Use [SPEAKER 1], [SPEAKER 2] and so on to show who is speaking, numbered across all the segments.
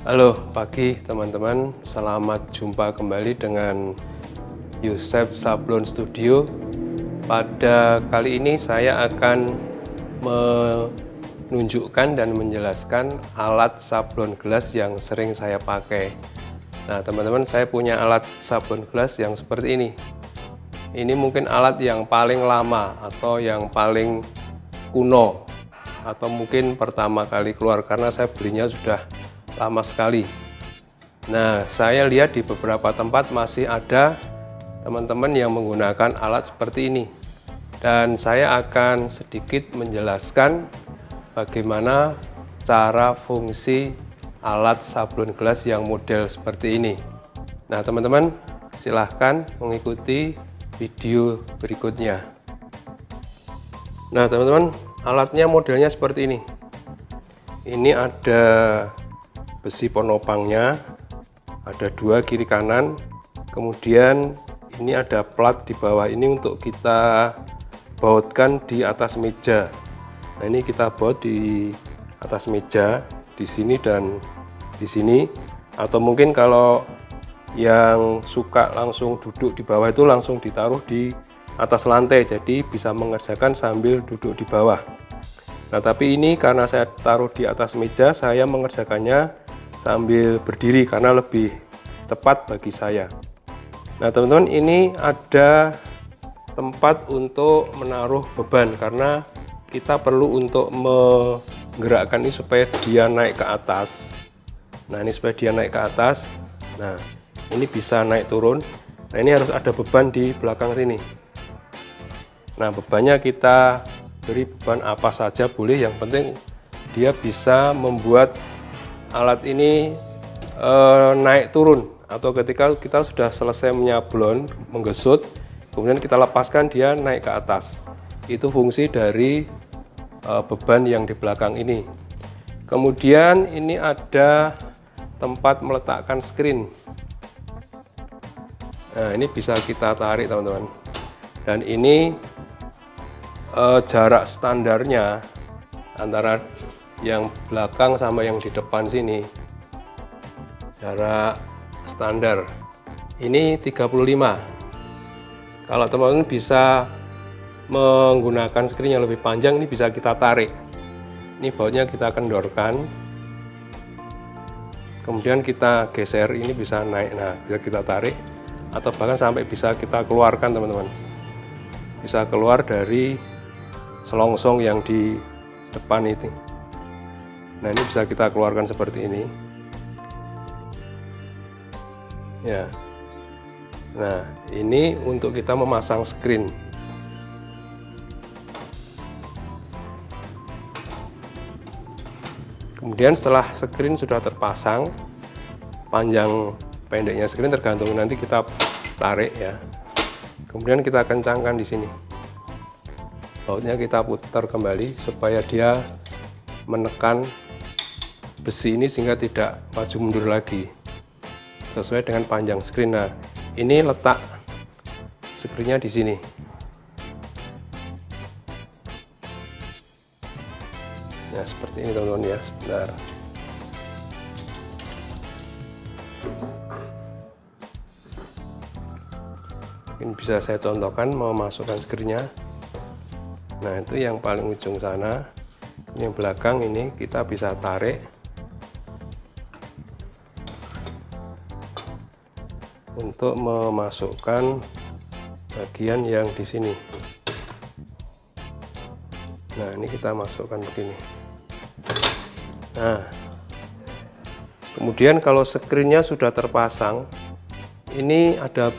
[SPEAKER 1] Halo pagi teman-teman, selamat jumpa kembali dengan Yusef Sablon Studio. Pada kali ini saya akan menunjukkan dan menjelaskan alat sablon gelas yang sering saya pakai. Nah teman-teman, saya punya alat sablon gelas yang seperti ini. Ini mungkin alat yang paling lama atau yang paling kuno, atau mungkin pertama kali keluar karena saya belinya sudah lama sekali. Nah, saya lihat di beberapa tempat masih ada teman-teman yang menggunakan alat seperti ini. Dan saya akan sedikit menjelaskan bagaimana cara fungsi alat sablon gelas yang model seperti ini. Nah, teman-teman, silahkan mengikuti video berikutnya. Nah, teman-teman, alatnya modelnya seperti ini. Ini ada besi penopangnya, ada dua kiri kanan, kemudian ini ada plat di bawah ini untuk kita bautkan di atas meja. Nah, ini kita baut di atas meja, di sini dan di sini, atau mungkin kalau yang suka langsung duduk di bawah itu langsung ditaruh di atas lantai, jadi bisa mengerjakan sambil duduk di bawah. Nah, tapi ini karena saya taruh di atas meja, saya mengerjakannya sambil berdiri karena lebih cepat bagi saya. Nah teman-teman, ini ada tempat untuk menaruh beban karena kita perlu untuk menggerakkan ini supaya dia naik ke atas. Nah, ini supaya dia naik ke atas. Nah, ini bisa naik turun. Nah, ini harus ada beban di belakang sini. Nah, bebannya kita beri beban apa saja boleh, yang penting dia bisa membuat alat ini naik turun, atau ketika kita sudah selesai menyablon, menggesut, kemudian kita lepaskan, dia naik ke atas. Itu fungsi dari beban yang di belakang ini. Kemudian ini ada tempat meletakkan screen. Nah, ini bisa kita tarik teman-teman, dan ini jarak standarnya antara yang belakang sama yang di depan sini, jarak standar ini 35. Kalau teman-teman bisa menggunakan screen yang lebih panjang, ini bisa kita tarik. Ini bautnya kita kendorkan, kemudian kita geser, ini bisa naik. Nah, bisa kita tarik atau bahkan sampai bisa kita keluarkan teman-teman, bisa keluar dari selongsong yang di depan itu. Nah, ini bisa kita keluarkan seperti ini ya. Nah, ini untuk kita memasang screen. Kemudian setelah screen sudah terpasang, panjang pendeknya screen tergantung nanti kita tarik ya. Kemudian kita kencangkan di sini, bautnya kita putar kembali supaya dia menekan besi ini sehingga tidak maju mundur lagi sesuai dengan panjang screen. Nah, ini letak screennya di sini. Nah, seperti ini teman-teman ya. Sebentar. Mungkin bisa saya contohkan memasukkan screennya. Nah, itu yang paling ujung sana. Yang belakang ini kita bisa tarik untuk memasukkan bagian yang di sini. Nah, ini kita masukkan begini. Nah, kemudian kalau screennya sudah terpasang, ini ada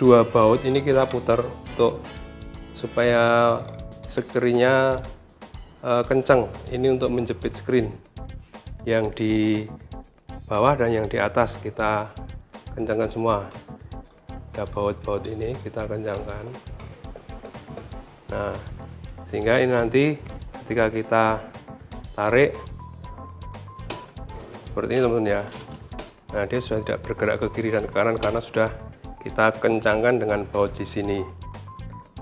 [SPEAKER 1] dua baut, ini kita putar untuk supaya screennya kencang. Ini untuk menjepit screen yang di bawah dan yang di atas, kita kencangkan semua. Ada baut-baut ini kita kencangkan. Nah, sehingga ini nanti ketika kita tarik seperti ini teman-teman ya. Nah, dia sudah tidak bergerak ke kiri dan ke kanan karena sudah kita kencangkan dengan baut di sini.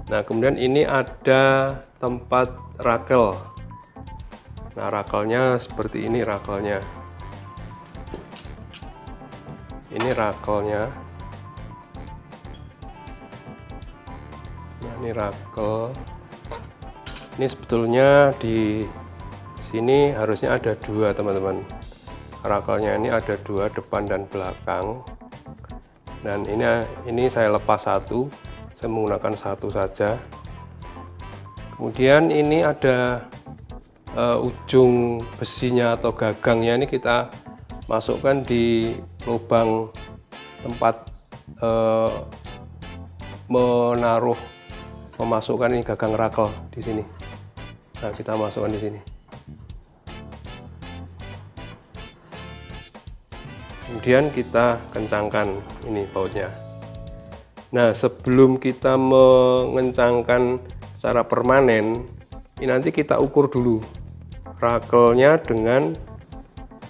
[SPEAKER 1] Nah, kemudian ini ada tempat rakel. Nah, rakelnya seperti ini rakelnya. Ini rakelnya. Nah, ini rakel. Ini sebetulnya di sini harusnya ada dua, teman-teman. Rakelnya ini ada dua, depan dan belakang. Dan ini saya lepas satu, saya menggunakan satu saja. Kemudian ini ada ujung besinya atau gagangnya, ini kita masukkan di lubang tempat memasukkan ini gagang rakel di sini. Nah, kita masukkan di sini. Kemudian kita kencangkan ini bautnya. Nah, sebelum kita mengencangkan secara permanen, ini nanti kita ukur dulu rakelnya dengan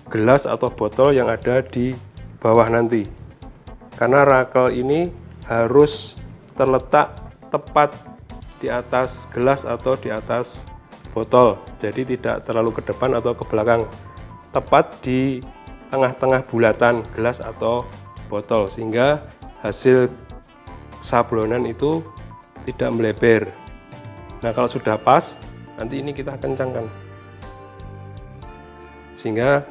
[SPEAKER 1] gelas atau botol yang ada di bawah nanti. Karena rakel ini harus terletak tepat di atas gelas atau di atas botol. Jadi tidak terlalu ke depan atau ke belakang. Tepat di tengah-tengah bulatan gelas atau botol, sehingga hasil sablonan itu tidak melebar. Nah, kalau sudah pas, nanti ini kita kencangkan sehingga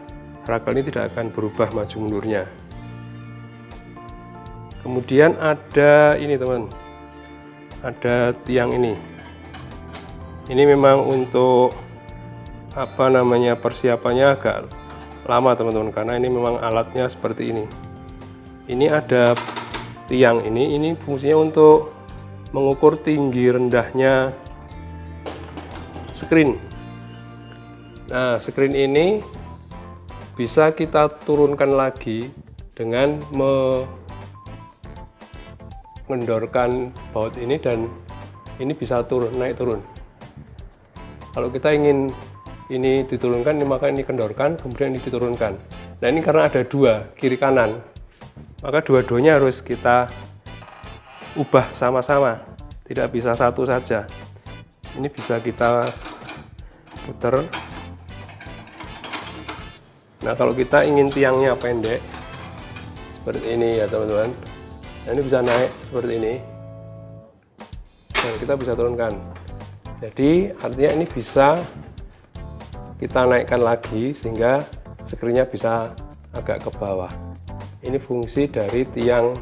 [SPEAKER 1] rakel ini tidak akan berubah maju mundurnya. Kemudian ada ini, teman, ada tiang ini. Ini memang untuk persiapannya agak lama, teman-teman, karena ini memang alatnya seperti ini. Ini ada tiang ini fungsinya untuk mengukur tinggi rendahnya screen. Nah, screen ini bisa kita turunkan lagi dengan mengendorkan baut ini, dan ini bisa naik turun. Kalau kita ingin ini diturunkan, maka ini kendorkan, kemudian ini diturunkan. Nah, ini karena ada dua, kiri kanan, maka dua-duanya harus kita ubah sama-sama, tidak bisa satu saja. Ini bisa kita putar. Nah, kalau kita ingin tiangnya pendek seperti ini ya, teman-teman, nah, ini bisa naik seperti ini, dan kita bisa turunkan. Jadi artinya ini bisa kita naikkan lagi sehingga screen-nya bisa agak ke bawah. Ini fungsi dari tiang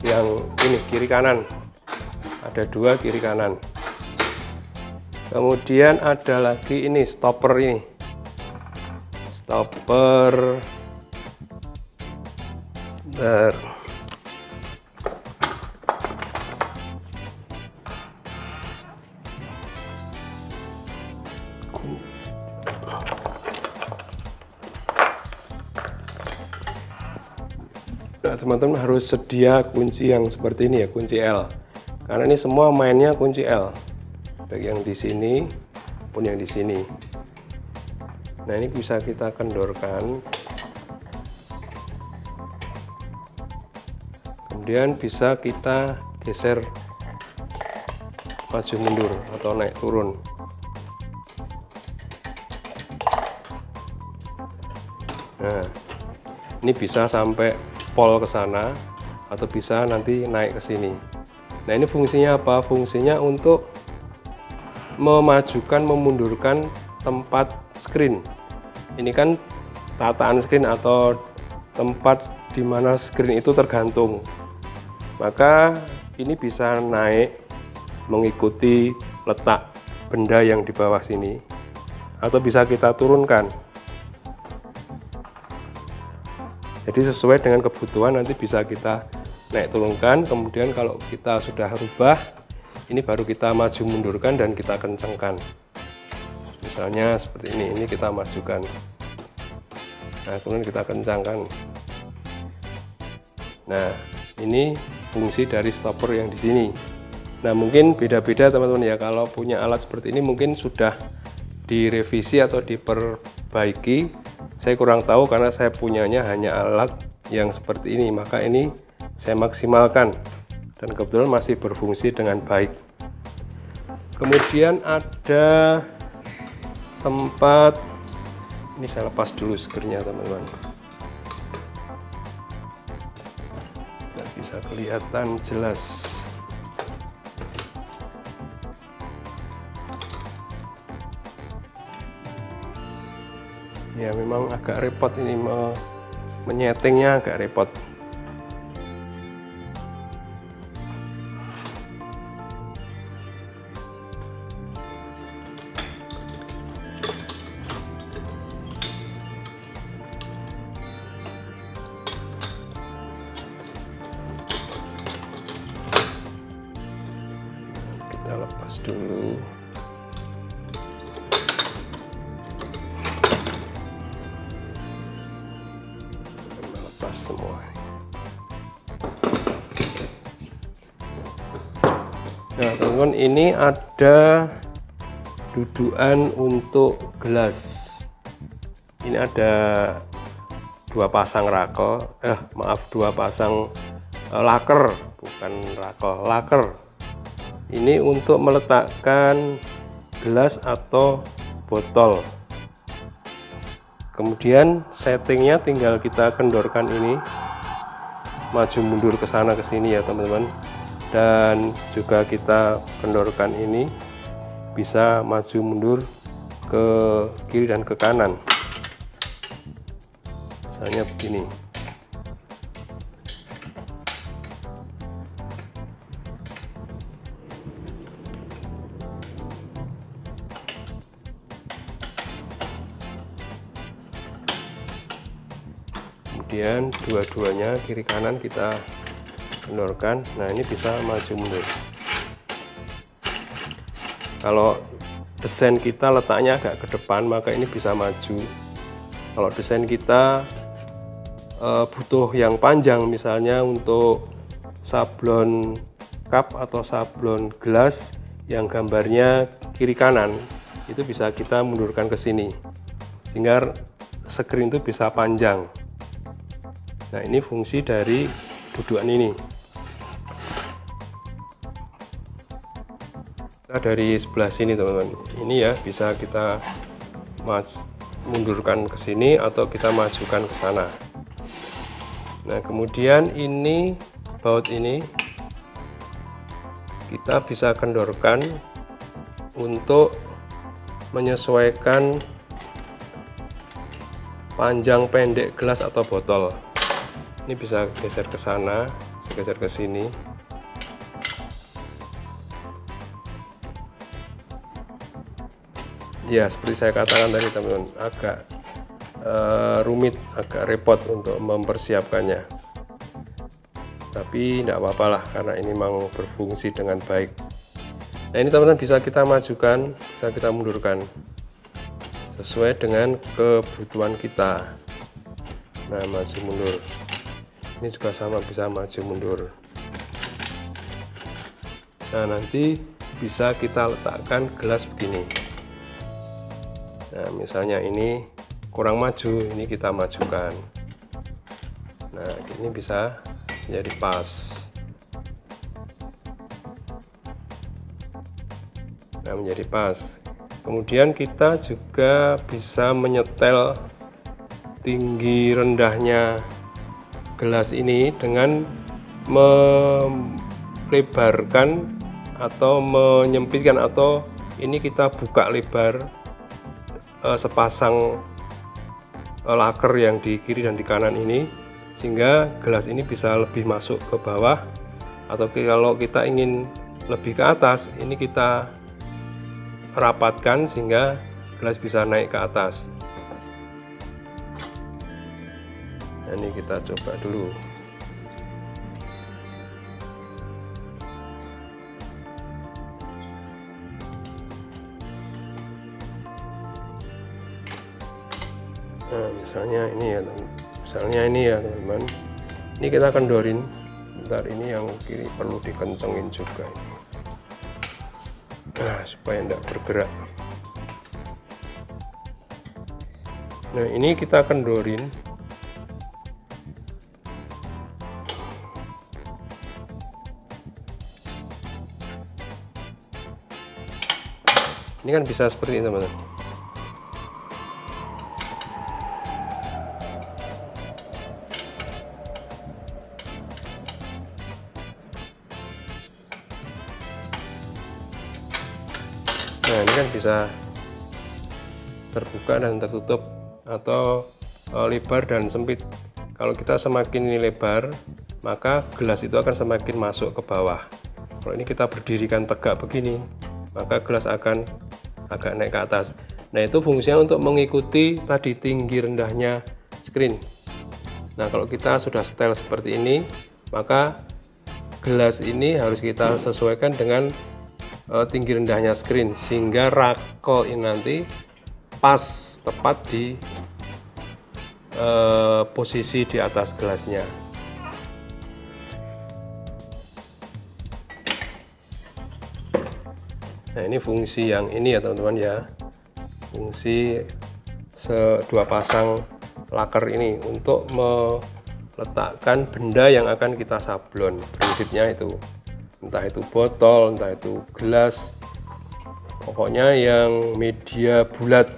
[SPEAKER 1] yang ini kiri kanan, ada dua kiri kanan. Kemudian ada lagi ini stopper, ini stopper Nah, teman-teman harus sedia kunci yang seperti ini ya, kunci L. Karena ini semua mainnya kunci L. Baik yang di sini pun yang di sini. Nah, ini bisa kita kendorkan. Kemudian bisa kita geser maju mundur atau naik turun. Nah, ini bisa sampai pol ke sana atau bisa nanti naik ke sini. Nah, ini fungsinya apa? Fungsinya untuk memajukan, memundurkan tempat screen. Ini kan tataan screen atau tempat di mana screen itu tergantung. Maka ini bisa naik mengikuti letak benda yang di bawah sini, atau bisa kita turunkan. Jadi sesuai dengan kebutuhan nanti bisa kita naik turunkan. Kemudian kalau kita sudah rubah, ini baru kita maju mundurkan dan kita kencangkan. Misalnya seperti ini kita majukan. Nah, kemudian kita kencangkan. Nah, ini fungsi dari stopper yang di sini. Nah, mungkin beda-beda, teman-teman ya. Kalau punya alat seperti ini mungkin sudah direvisi atau diperbaiki. Saya kurang tahu karena saya punyanya hanya alat yang seperti ini, maka ini saya maksimalkan dan kebetulan masih berfungsi dengan baik. Kemudian ada tempat, ini saya lepas dulu screen-nya, teman-teman. bisa kelihatan jelas. Ya memang agak repot ini menyetingnya, agak repot. Kita lepas dulu. Lepas semua. Nah teman-teman, ini ada dudukan untuk gelas. Ini ada dua pasang rakel, dua pasang laker, bukan rakel, laker. Ini untuk meletakkan gelas atau botol. Kemudian settingnya tinggal kita kendorkan ini maju mundur ke sana ke sini ya teman-teman, dan juga kita kendorkan ini bisa maju mundur ke kiri dan ke kanan, misalnya begini. Kemudian dua-duanya kiri kanan kita kendorkan. Nah ini bisa maju mundur. Kalau desain kita letaknya agak ke depan, maka ini bisa maju. Kalau desain kita butuh yang panjang, misalnya untuk sablon cup atau sablon gelas yang gambarnya kiri kanan, itu bisa kita mundurkan ke sini sehingga screen itu bisa panjang. Nah ini fungsi dari dudukan ini. Nah, dari sebelah sini teman-teman, ini ya bisa kita mundurkan ke sini atau kita majukan ke sana. Nah kemudian ini baut ini kita bisa kendorkan untuk menyesuaikan panjang pendek gelas atau botol. Ini bisa geser ke sana, geser ke sini. Ya seperti saya katakan tadi teman-teman, agak rumit, agak repot untuk mempersiapkannya. Tapi tidak apa-apa lah, karena ini memang berfungsi dengan baik. Nah ini teman-teman bisa kita majukan, bisa kita mundurkan sesuai dengan kebutuhan kita. Nah maju mundur. Ini juga sama, bisa maju mundur. Nah nanti bisa kita letakkan gelas begini. Nah misalnya ini kurang maju, ini kita majukan. Nah ini bisa jadi pas. Nah menjadi pas. Kemudian kita juga bisa menyetel tinggi rendahnya gelas ini dengan melebarkan atau menyempitkan, atau ini kita buka lebar sepasang laker yang di kiri dan di kanan ini, sehingga gelas ini bisa lebih masuk ke bawah, atau kalau kita ingin lebih ke atas, ini kita rapatkan sehingga gelas bisa naik ke atas. Nah, ini kita coba dulu. Nah, misalnya ini ya teman-teman. Ini kita kendorin. Bentar, ini yang kiri perlu dikencengin juga ini. Nah, supaya tidak bergerak. Nah, ini kita kendorin. Ini kan bisa seperti ini teman-teman. Nah, ini kan bisa terbuka dan tertutup atau lebar dan sempit. Kalau kita semakin ini lebar, maka gelas itu akan semakin masuk ke bawah. Kalau ini kita berdirikan tegak begini, maka gelas akan agak naik ke atas. Nah, itu fungsinya untuk mengikuti tadi tinggi rendahnya screen. Nah, kalau kita sudah setel seperti ini, maka gelas ini harus kita sesuaikan dengan tinggi rendahnya screen, sehingga rakel ini nanti pas tepat di posisi di atas gelasnya. Nah, ini fungsi yang ini ya teman-teman ya, fungsi dua pasang laker ini untuk meletakkan benda yang akan kita sablon. Prinsipnya itu, entah itu botol, entah itu gelas, pokoknya yang media bulat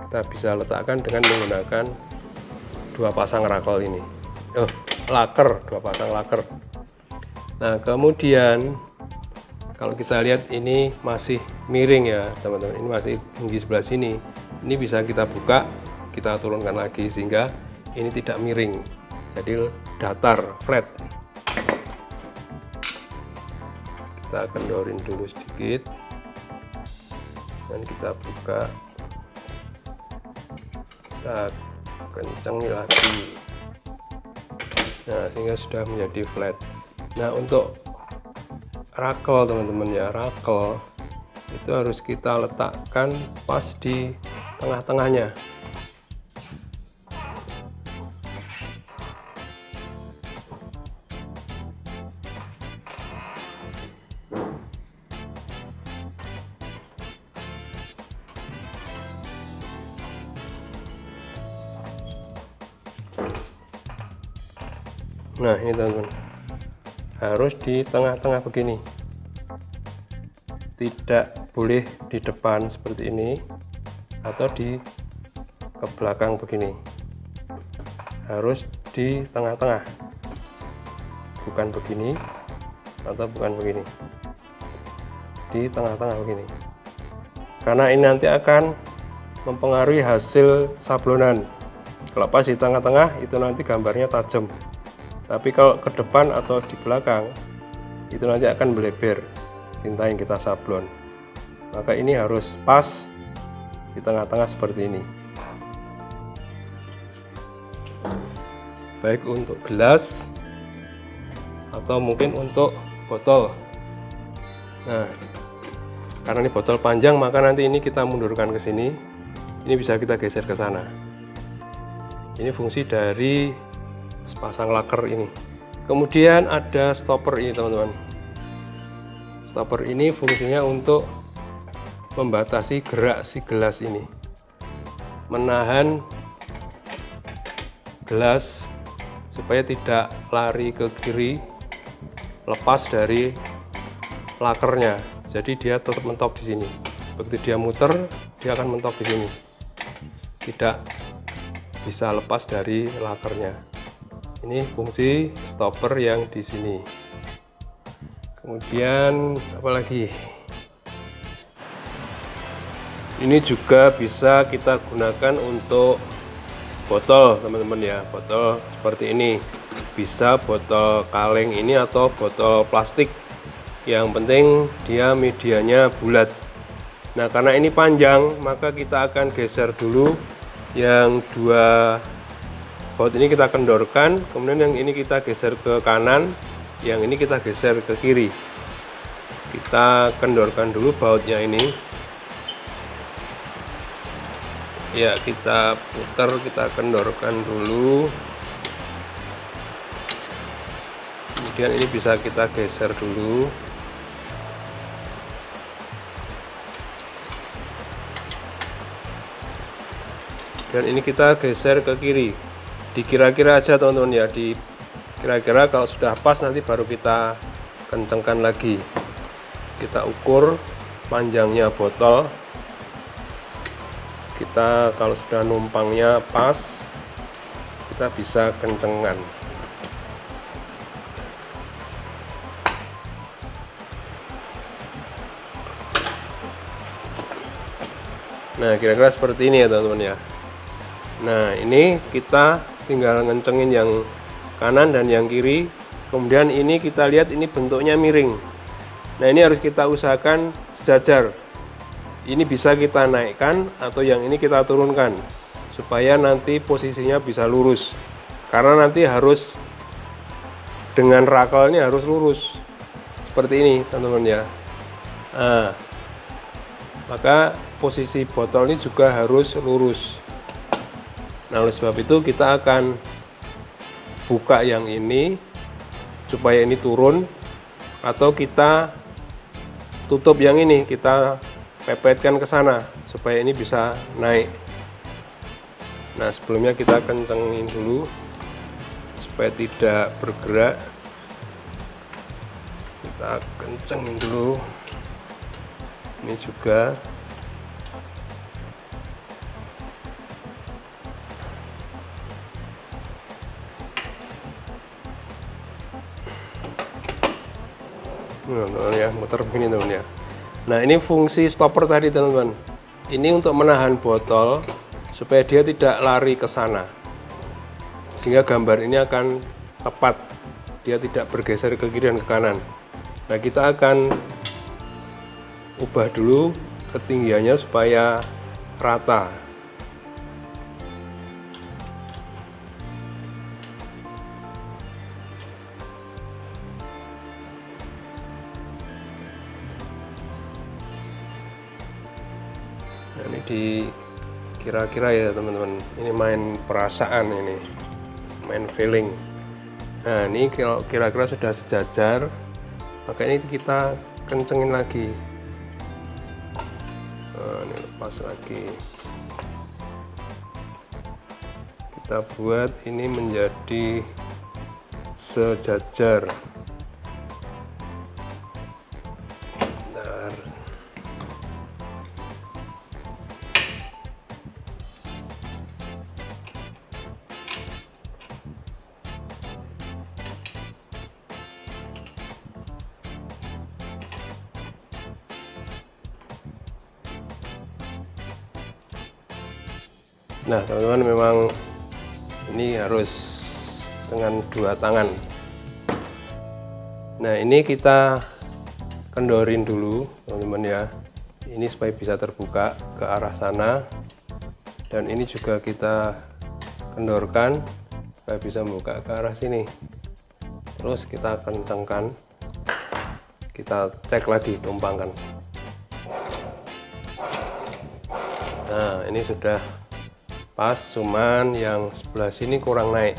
[SPEAKER 1] kita bisa letakkan dengan menggunakan dua pasang rakel ini, laker, dua pasang laker. Nah, kemudian kalau kita lihat ini masih miring ya teman-teman, ini masih tinggi sebelah sini, ini bisa kita buka, kita turunkan lagi sehingga ini tidak miring, jadi datar, flat. Kita kendorin dulu sedikit dan kita buka, kita kencengi lagi, nah sehingga sudah menjadi flat. Nah, untuk rakel teman-teman ya, rakel itu harus kita letakkan pas di tengah-tengahnya. Nah, ini teman-teman, harus di tengah-tengah begini, tidak boleh di depan seperti ini atau di ke belakang begini, harus di tengah-tengah, bukan begini atau bukan begini, di tengah-tengah begini, karena ini nanti akan mempengaruhi hasil sablonan. Kalau pas di tengah-tengah itu nanti gambarnya tajam, tapi kalau ke depan atau di belakang itu nanti akan melebar tinta yang kita sablon. Maka ini harus pas di tengah-tengah seperti ini, baik untuk gelas atau mungkin untuk botol. Nah, karena ini botol panjang, maka nanti ini kita mundurkan ke sini, ini bisa kita geser ke sana. Ini fungsi dari sepasang laker ini. Kemudian ada stopper ini teman-teman. Stopper ini fungsinya untuk membatasi gerak si gelas ini, menahan gelas supaya tidak lari ke kiri, lepas dari lakernya. Jadi dia tetap mentok di sini. Begitu dia muter, dia akan mentok di sini, tidak bisa lepas dari lakernya. Ini fungsi stopper yang di sini. Kemudian apalagi? Ini juga bisa kita gunakan untuk botol teman-teman ya, botol seperti ini. Bisa botol kaleng ini atau botol plastik. Yang penting dia medianya bulat. Nah, karena ini panjang, maka kita akan geser dulu yang dua baut ini, kita kendorkan, kemudian yang ini kita geser ke kanan, yang ini kita geser ke kiri. Kita kendorkan dulu bautnya ini ya, kita putar, kita kendorkan dulu, kemudian ini bisa kita geser dulu. Dan ini kita geser ke kiri, dikira-kira aja teman-teman ya, di kira-kira. Kalau sudah pas nanti baru kita kencengkan lagi. Kita ukur panjangnya botol, kita kalau sudah numpangnya pas, kita bisa kencengan. Nah, kira-kira seperti ini ya teman-teman ya. Nah, ini kita tinggal ngencengin yang kanan dan yang kiri. Kemudian ini kita lihat ini bentuknya miring. Nah, ini harus kita usahakan sejajar. Ini bisa kita naikkan atau yang ini kita turunkan supaya nanti posisinya bisa lurus. Karena nanti harus dengan rakel ini harus lurus seperti ini teman-teman ya. Nah, maka posisi botol ini juga harus lurus. Nah, oleh sebab itu kita akan buka yang ini supaya ini turun, atau kita tutup yang ini, kita pepetkan ke sana supaya ini bisa naik. Nah, sebelumnya kita kencengin dulu supaya tidak bergerak. Kita kencengin dulu. Ini juga. Nah, ya, muter begini teman ya. Nah, ini fungsi stopper tadi teman-teman. Ini untuk menahan botol supaya dia tidak lari ke sana, sehingga gambar ini akan tepat, dia tidak bergeser ke kiri dan ke kanan. Nah, kita akan ubah dulu ketinggiannya supaya rata. Nah, ini di kira-kira ya teman-teman, ini main perasaan, ini main feeling. Nah, ini kira-kira sudah sejajar, maka ini kita kencengin lagi. Nah, ini lepas lagi, kita buat ini menjadi sejajar. Bentar. Nah, teman-teman, memang ini harus dengan dua tangan. Nah, ini kita kendorin dulu teman-teman ya, ini supaya bisa terbuka ke arah sana, dan ini juga kita kendorkan supaya bisa membuka ke arah sini. Terus kita kencangkan, kita cek lagi, tumpangkan. Nah, ini sudah pas, cuman yang sebelah sini kurang naik.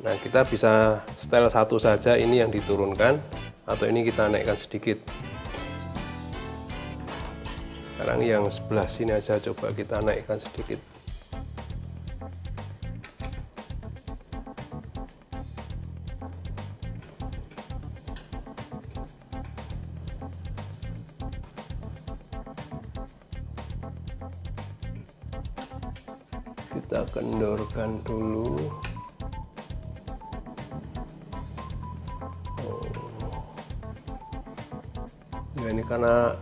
[SPEAKER 1] Nah, kita bisa setel satu saja, ini yang diturunkan, atau ini kita naikkan sedikit. Sekarang yang sebelah sini aja coba kita naikkan sedikit. Kita kendorkan dulu. Ya, ini karena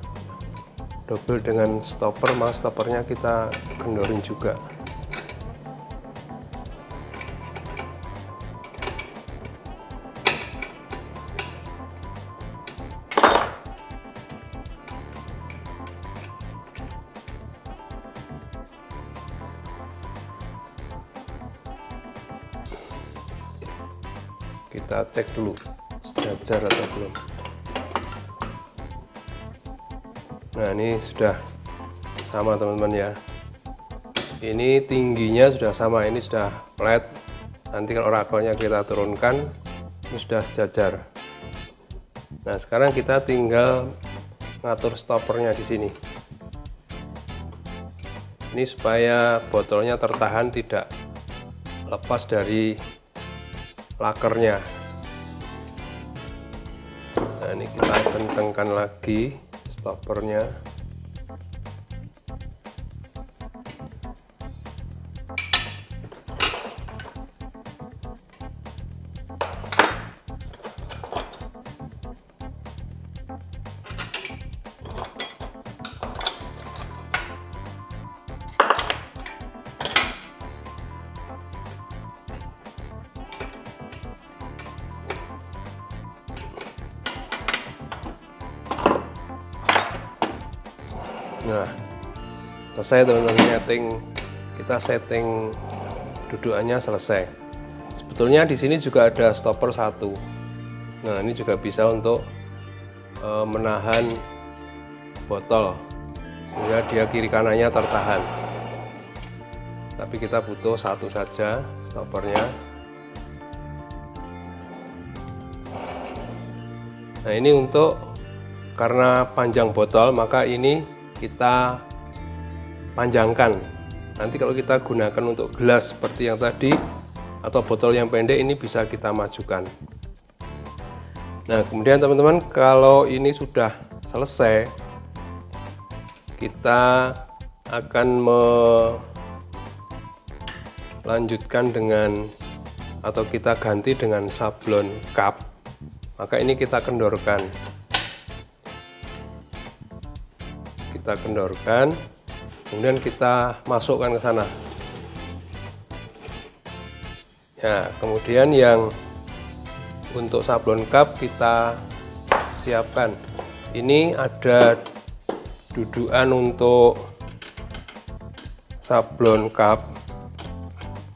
[SPEAKER 1] double dengan stopper, maka stoppernya kita kendorin juga. Kita cek dulu sejajar atau belum. Nah, ini sudah sama teman-teman ya, ini tingginya sudah sama, ini sudah flat. Nanti kalau rakelnya kita turunkan, ini sudah sejajar. Nah, sekarang kita tinggal ngatur stoppernya di sini. Ini supaya botolnya tertahan, tidak lepas dari lakernya. Nah, ini kita kencangkan lagi stoppernya. Nah, selesai teman-teman, kita setting dudukannya selesai. Sebetulnya di sini juga ada stopper satu. Nah, ini juga bisa untuk menahan botol sehingga dia kiri kanannya tertahan. Tapi kita butuh satu saja stoppernya. Nah, ini untuk karena panjang botol, maka ini kita panjangkan. Nanti kalau kita gunakan untuk gelas seperti yang tadi atau botol yang pendek, ini bisa kita majukan. Nah, kemudian teman-teman, kalau ini sudah selesai, kita akan melanjutkan dengan atau kita ganti dengan sablon cup. Maka ini kita kendorkan. Kita kendorkan, kemudian kita masukkan ke sana. Ya, kemudian yang untuk sablon cup kita siapkan. Ini ada dudukan untuk sablon cup.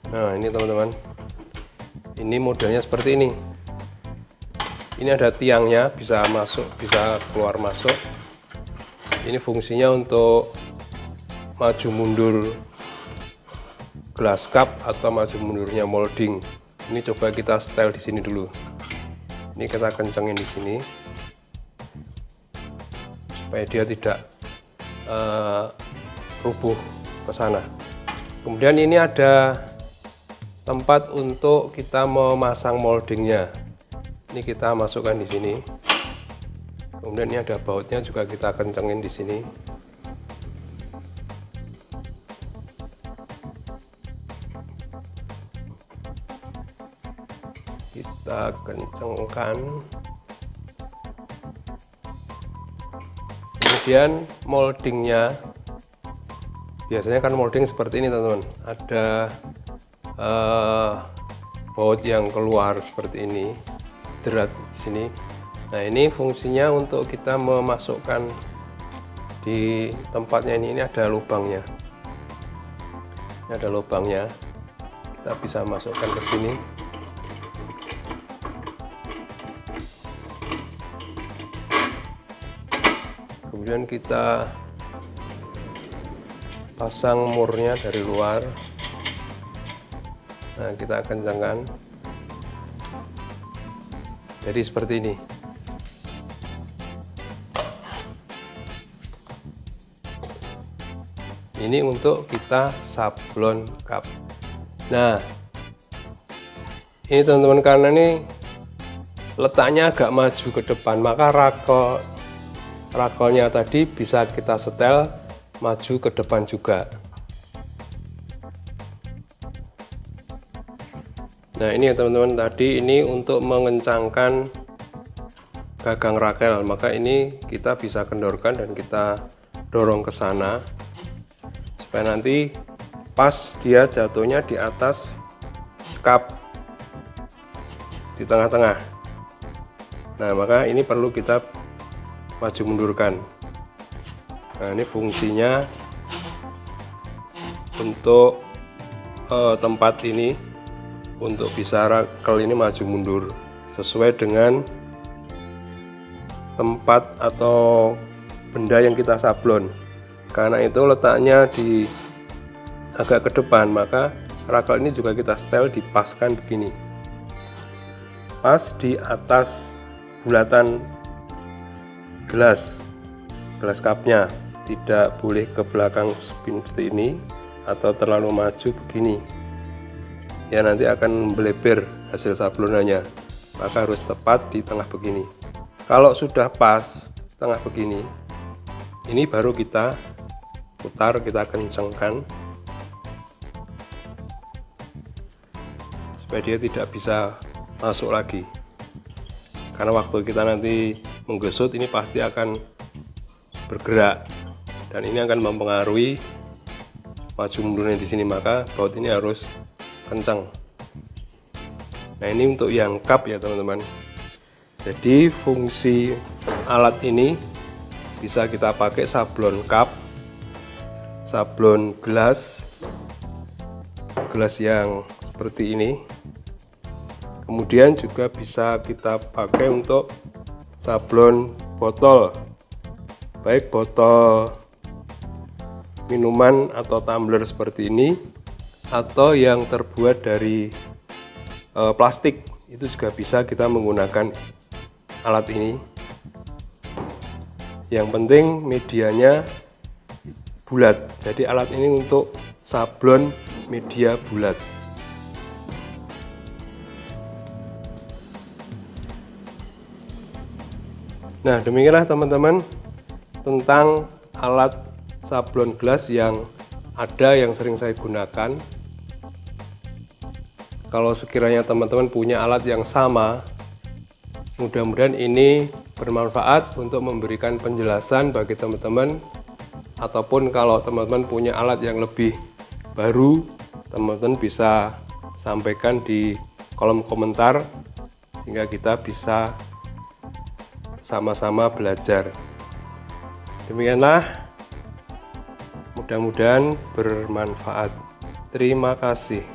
[SPEAKER 1] Nah, ini teman-teman. Ini modelnya seperti ini. Ini ada tiangnya, bisa masuk, bisa keluar masuk. Ini fungsinya untuk maju mundur glass cup atau maju mundurnya molding. Ini coba kita setel di sini dulu. Ini kita kencengin di sini supaya dia tidak rubuh ke sana. Kemudian ini ada tempat untuk kita memasang moldingnya. Ini kita masukkan di sini. Kemudian ini ada bautnya juga kita kencengin di sini. Kita kencengkan. Kemudian moldingnya, biasanya kan molding seperti ini teman-teman. Ada baut yang keluar seperti ini. Derat di sini. Nah, ini fungsinya untuk kita memasukkan di tempatnya ini ada lubangnya. Ini ada lubangnya. Kita bisa masukkan ke sini. Kemudian kita pasang murnya dari luar. Nah, kita kencangkan. Jadi seperti ini. Ini untuk kita sablon cup. Nah, ini teman-teman, karena ini letaknya agak maju ke depan, maka rakolnya tadi bisa kita setel maju ke depan juga. Nah, ini ya teman-teman, tadi ini untuk mengencangkan gagang rakel, maka ini kita bisa kendorkan dan kita dorong ke sana supaya nanti pas dia jatuhnya di atas cup di tengah-tengah. Nah, maka ini perlu kita maju mundurkan. Nah, ini fungsinya untuk tempat ini, untuk bisa rakel ini maju mundur sesuai dengan tempat atau benda yang kita sablon. Karena itu letaknya di agak ke depan, maka rakel ini juga kita setel dipaskan begini, pas di atas bulatan gelas cupnya. Tidak boleh ke belakang seperti ini atau terlalu maju begini ya, nanti akan membleber hasil sablonannya. Maka harus tepat di tengah begini. Kalau sudah pas tengah begini, ini baru kita putar, kita kencangkan supaya dia tidak bisa masuk lagi. Karena waktu kita nanti menggesut, ini pasti akan bergerak dan ini akan mempengaruhi maju mundurnya di sini, maka baut ini harus kencang. Nah, ini untuk yang cup ya teman-teman. Jadi fungsi alat ini bisa kita pakai sablon cup sablon gelas yang seperti ini. Kemudian juga bisa kita pakai untuk sablon botol, baik botol minuman atau tumbler seperti ini, atau yang terbuat dari plastik, itu juga bisa kita menggunakan alat ini. Yang penting medianya bulat, jadi alat ini untuk sablon media bulat. Nah, demikianlah teman-teman tentang alat sablon gelas yang ada yang sering saya gunakan. Kalau sekiranya teman-teman punya alat yang sama, mudah-mudahan ini bermanfaat untuk memberikan penjelasan bagi teman-teman, ataupun kalau teman-teman punya alat yang lebih baru, teman-teman bisa sampaikan di kolom komentar sehingga kita bisa sama-sama belajar. Demikianlah, mudah-mudahan bermanfaat. Terima kasih.